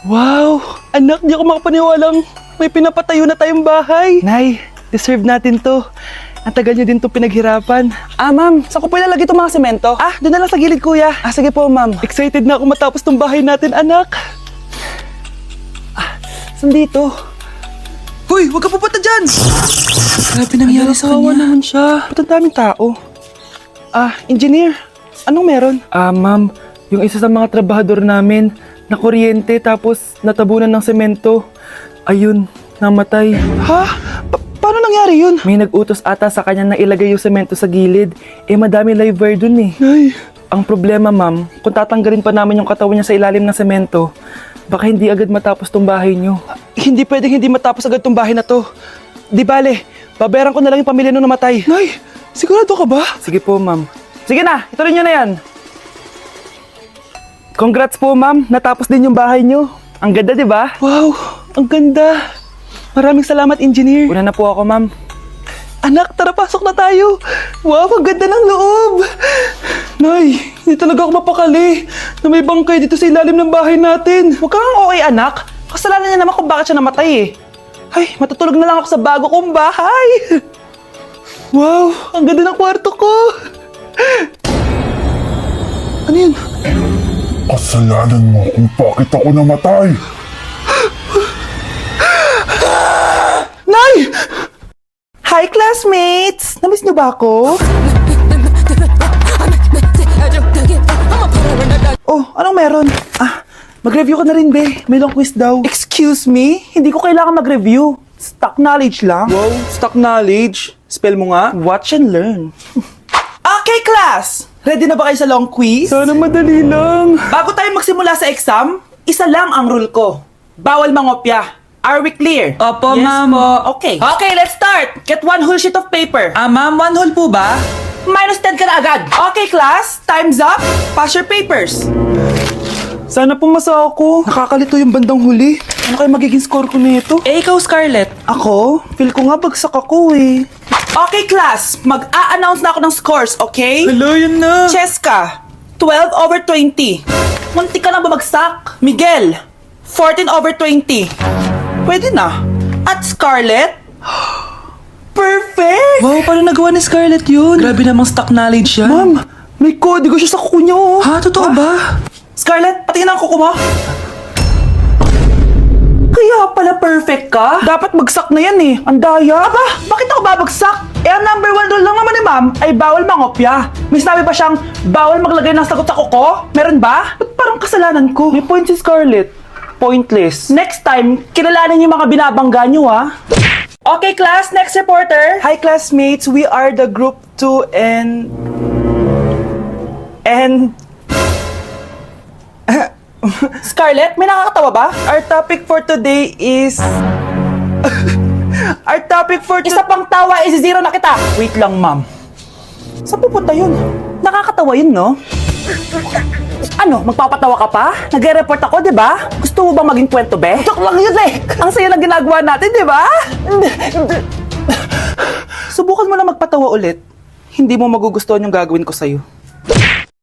Wow! Anak, di ako makapaniwalang may pinapatayo na tayong bahay. Nay, deserve natin to. Ang tagal niyo din to pinaghirapan. Ma'am, saan ko po ilalagay itong mga semento? Doon na lang sa gilid, kuya. Sige po, ma'am. Excited na ako matapos tong bahay natin, anak. Saan dito? Hoy, huwag ka pupunta dyan! Grabe nangyari sa kanya. Naman siya. Ba't ang daming tao? Engineer, anong meron? Ma'am, yung isa sa mga trabahador namin, na kuryente tapos natabunan ng semento. Ayun, namatay. Ha? Paano nangyari yun? May nag-utos ata sa kanya na ilagay yung semento sa gilid. Madami live wire dun eh. Ay. Ang problema, ma'am, kung tatanggalin pa namin yung katawan niya sa ilalim ng semento, baka hindi agad matapos tong bahay niyo. Hindi pwedeng hindi matapos agad tong bahay na to. Di bale, babayaran ko na lang yung pamilya nung namatay. Nay, sigurado ka ba? Sige po, ma'am. Sige na, ituloy niyo na yan. Congrats po, ma'am. Natapos din yung bahay niyo. Ang ganda, di ba? Wow, ang ganda. Maraming salamat, engineer. Una na po ako, ma'am. Anak, tara, pasok na tayo. Wow, ang ganda ng loob. Nay, hindi talaga ako mapakali na may bangkay dito sa ilalim ng bahay natin. Huwag kang okay, anak. Kasalanan niya naman kung bakit siya namatay eh. Ay, matutulog na lang ako sa bago kong bahay. Wow, ang ganda ng kwarto ko. Ano yun? Kasalanan mo kung bakit ako namatay. Nay! Hi, classmates! Namiss niyo ba ako? Oh, anong meron? Mag-review ka na rin, be. May long quiz daw. Excuse me? Hindi ko kailangan mag-review. Stock knowledge lang. Wow, stock knowledge? Spell mo nga. Watch and learn. Okay, class! Ready na ba kayo sa long quiz? Sana madali lang. Bago tayo magsimula sa exam, isa lang ang rule ko. Bawal mangopya. Are we clear? Opo, Yes ma'am. po. Okay. Okay, let's start. Get one whole sheet of paper. Ma'am, 1 whole po ba? Minus 10 ka na agad. Okay, class. Time's up. Pass your papers. Sana pumasa ako. Nakakalito yung bandang huli. Ano kayo magiging score ko nito? Ikaw, Scarlett. Ako? Feel ko nga bagsak ako eh. Okay, class. Mag-a-announce na ako ng scores, okay? Hello, yun na. Cheska, 12/20. Munti ka lang bumagsak. Miguel, 14/20. Pwede na. At Scarlett, perfect! Wow, paano nagawa ni Scarlett yun? Grabe namang stock knowledge yan. Ma'am, may kodigo siya sa kuko niya, oh. Ha? Totoo ba? Scarlett, patingin ang kuko mo. Kaya pala perfect ka? Dapat bagsak na yan eh. Ang daya. Aba, bakit ako babagsak? Ang number 1 rule lang naman ni ma'am ay bawal mangopya. May sinabi ba siyang bawal maglagay ng sagot sa kuko? Meron ba? Ba't parang kasalanan ko? May point si Scarlett. Pointless. Next time, kilalanin yung mga binabangga nyo, ha? Okay, class. Next reporter. Hi, classmates. We are the group 2 and... Scarlett, may nakakatawa ba? Our topic for today is... Isa pang tawa is zero na kita. Wait lang, ma'am. Saan pupunta yun? Nakakatawa yun, no? Ano, magpapatawa ka pa? Nagre-report ako, di ba? Gusto mo bang maging kwento, be? Joke lang yun, eh. Ang saya ng ginagawa natin, di ba? Subukan mo lang magpatawa ulit. Hindi mo magugustuhan yung gagawin ko sa'yo.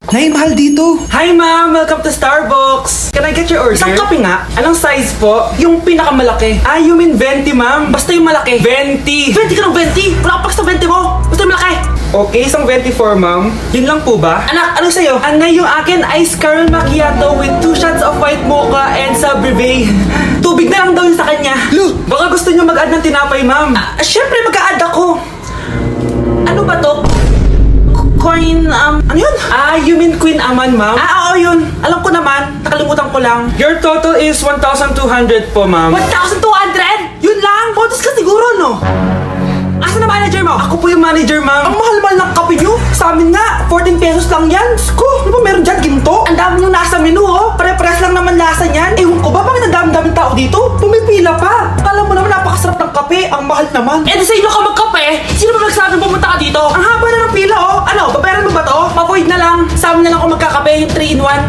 Nay, mahal dito. Hi ma'am! Welcome to Starbucks! Can I get your order? Isang kape nga. Anong size po? Yung pinakamalaki. You mean 20 ma'am? Basta yung malaki. 20! 20 ka ng 20! Wala ka pa sa 20 mo! Basta yung malaki! Okay, isang 24 ma'am. Yun lang po ba? Anak, ano sa'yo? Anay, yung akin ice caramel macchiato with 2 shots of white mocha and Sabrivay. Tubig na lang daw yun sa kanya. Lu! Baka gusto nyo mag-add ng tinapay ma'am. Syempre mag-a-add ako. Ano ba to? Queen, ano yun? You mean Queen Aman, ma'am? Oo, yun. Alam ko naman. Nakalimutan ko lang. Your total is 1,200 po, ma'am. 1,200? Yun lang? Bonus ka siguro, no? Asa na manager mo? Ako po yung manager, ma'am. Ang mahal-mahal ng kape nyo. Sa amin nga, 14 pesos lang yan. Sko, ano ba meron dyan? Ginto? Ang dami yung nasa menu, oh. Pare-pares lang naman lasa niyan. Ewan ko ba, bakit ang dami-daming tao dito? Pumipila pa. Alam mo naman, napakasarap ng kape. Ang mahal naman. Eh, di sa inyo ka magkape? Sino ba nagsabing pumunta ka dito? Ang haba na ng pila, oh. Ano, babayaran mo ba to? Pa-void na lang. Sa amin na lang ako magkakape, yung 3-in-1.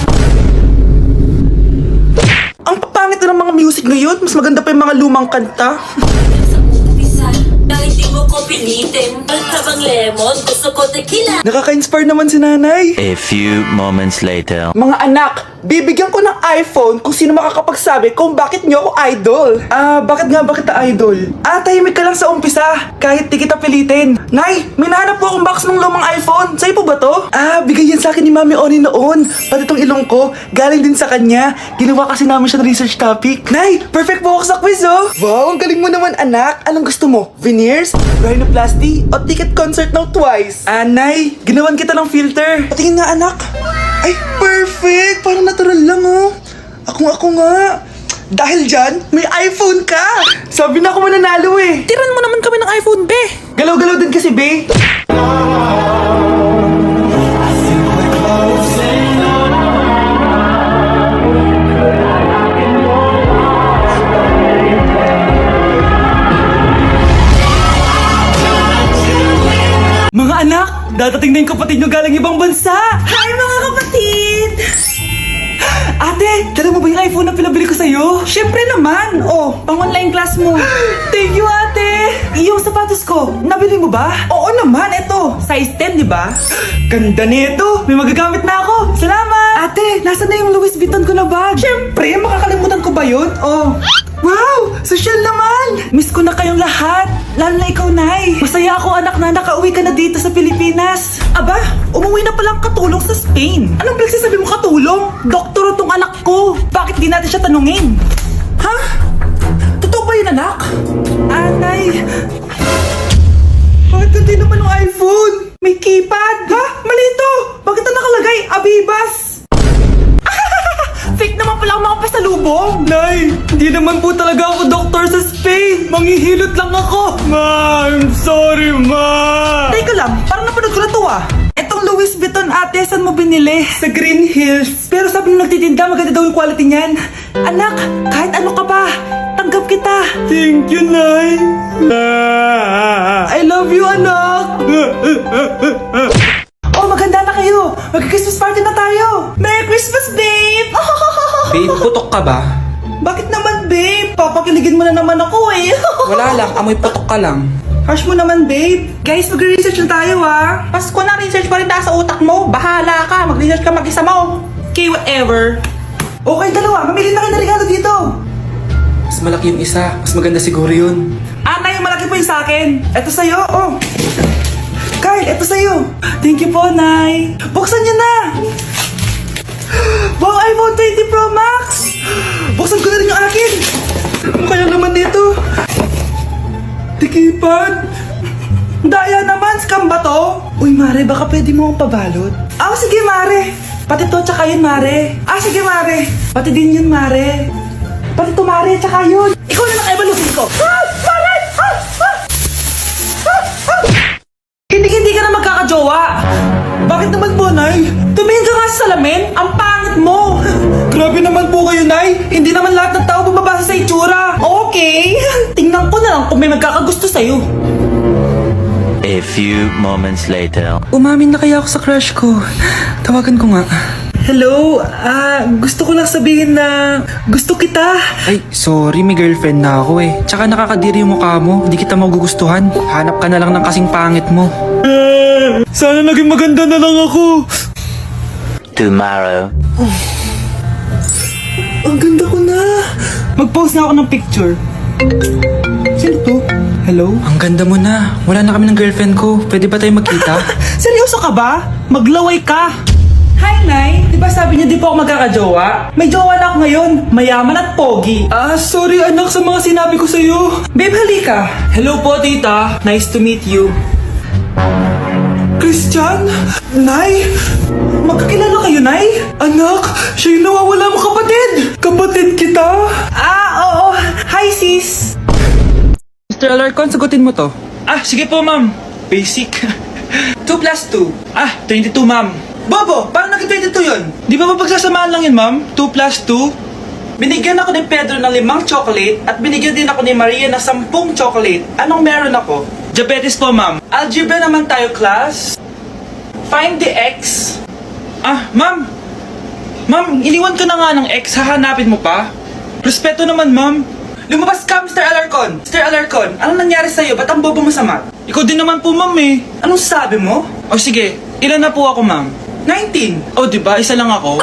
Ang papangit na ng mga music ngayon. Mas maganda pa yung mga lumang kanta. Kahit di mo ko pilitin, magtabang lemon, gusto ko tequila. Nakaka-inspire naman si nanay. A few moments later. Mga anak, bibigyan ko ng iPhone kung sino makakapagsabi kung bakit nyo ako idol. Bakit kita idol? Tahimik ka lang sa umpisa, kahit di kita pilitin. Nay, may nahanap po akong box ng lumang iPhone. Sa'yo po ba to? Bigay yan sa akin ni Mami Oni noon. Pati tong ilong ko, galing din sa kanya. Ginawa kasi namin siya ng research topic. Nay, perfect po ako sa quiz, oh. Wow, ang galing mo naman, anak. Anong gusto mo? Veneers? Rhinoplasty? O ticket concert now twice? Nay, ginawan kita ng filter. Patingin nga, anak. Ay, perfect! Parang natural lang, oh. Ako nga. Dahil dyan, may iPhone ka! Sabi na ako mananalo eh. Tiran mo naman kami ng iPhone, be. Galaw-galaw din kasi, be. Mga anak, dadating na yung kapatid nyo galing ibang bansa. Hi, mga kapatid! Ate, dala mo ba yung iPhone na pinabili ko sa'yo? Siyempre naman. Oh, pang-online class mo. Thank you, ate! Yung sapatos ko, nabili mo ba? Oo naman, eto. Size 10, di ba? Ganda nito! May magagamit na ako! Salamat! Ate, nasa na yung Louis Vuitton ko na bag? Siyempre, makakalimutan ko ba yun? Oh. Wow! Social naman! Miss ko na kayong lahat. Lalo na ikaw, Nay. Masaya ako, anak, na nakauwi ka na dito sa Pilipinas. Aba, umuwi na palang katulong sa Spain. Anong pinagsasabi mo katulong? Doktor tong anak ko. Bakit di natin siya tanungin? Ha? Totoo ba yun, anak? Nay! Bakit hindi naman ng iPhone? May keypad. Ha? Mali ito. Bakit na nakalagay? Abibas. Fake naman pala ako makapasalubong. Nay, hindi naman po talaga ako doktor sa Spain. Manghihilot lang ako. Ma, I'm sorry, ma. Teka lang, parang napanood ko na to ah. Etong Louis Vuitton ate, saan mo binili? Sa Green Hills. Pero sabi nung nagtitinda, maganda daw yung quality niyan. Anak, kahit ano ka pa, tanggap kita. Thank you, Nay. I love you, anak. Oh, maganda na kayo. Mag-Christmas party na tayo. Merry Christmas, babe. Babe, putok ka ba? Bakit naman, babe? Papakiligin mo na naman ako eh. Wala lang, amoy putok ka lang. Harsh mo naman, babe. Guys, mag-research na tayo ah. Pasko na, research pa rin tayo sa utak mo. Bahala ka. Mag-research ka mag-isa mo. Okay, whatever. Okay, dalawa. Mamili na kayo ng regalo dito. Mas malaki yung isa. Mas maganda siguro yun. Nay, yung malaki po yung sa akin. Ito sa'yo, oh. Kyle, ito sa'yo. Thank you po, Nay. Buksan niyo na. Wow, iPhone 20 Pro Max. Buksan ko na rin yung akin. Ano kaya naman dito? Tikipad. Daya naman, scam ba to? Uy, Mare, baka pwede mo akong pabalot. Sige, Mare. Pati to, tsaka yun, Mare. Sige, Mare. Pati din yun, Mare. Pati to, Mare, tsaka yun. Ikaw na nakaebalusin ko. Mare! Hindi ka na magkakajowa. Bakit naman po, Nay? Tumingin ka nga sa salamin. Ang pangit mo. Grabe naman po kayo, Nay. Hindi naman lahat ng tao bumabasa sa itsura. Okay. Tingnan ko na lang kung may magkakagusto sa'yo. A few moments later. Umamin na kaya ako sa crush ko. Tawagan ko nga. Hello, gusto ko lang sabihin na gusto kita. Ay, sorry, may girlfriend na ako eh. Tsaka nakakadiri yung mukha mo. Hindi kita magugustuhan. Hanap ka na lang ng kasing pangit mo. Sana naging maganda na lang ako. Tomorrow. Ang ganda ko na. Mag-post na ako ng picture. Sino to? Hello? Ang ganda mo na. Wala na kami ng girlfriend ko. Pwede ba tayo magkita? Seryoso ka ba? Maglaway ka. Hi, Nay. Di ba sabi niyo di po ako magkakajowa? May jowa na ako ngayon. Mayaman at pogi. Sorry anak sa mga sinabi ko sa'yo. Babe, halika. Hello po, tita. Nice to meet you. Christian? Nay? Magkakilala kayo, Nay? Anak, siya yung nawawala mo kapatid. Kapatid kita. Oo. Hi, sis. Mr. Alarcon, sagutin mo to. Sige po, ma'am. Basic. 2 plus 2. 22, ma'am. Bobo, paano naging 22 yun? Di ba mapagsasamaan lang yun, ma'am? 2 plus 2? Binigyan ako ni Pedro ng 5 chocolate at binigyan din ako ni Maria ng 10 chocolate. Anong meron ako? Diabetes po, ma'am. Algebra naman tayo, class. Find the x. Ma'am. Ma'am, iniwan ko na nga ng x. Hahanapin mo pa? Respeto naman, ma'am. Lumabas ka, Mr. Alarcon. Mr. Alarcon, anong nangyari sa'yo? Ba't ang bobo mo sa math? Ikaw din naman po, ma'am eh. Anong sabi mo? Sige, ilan na po ako, ma'am? 19. Diba? Isa lang ako.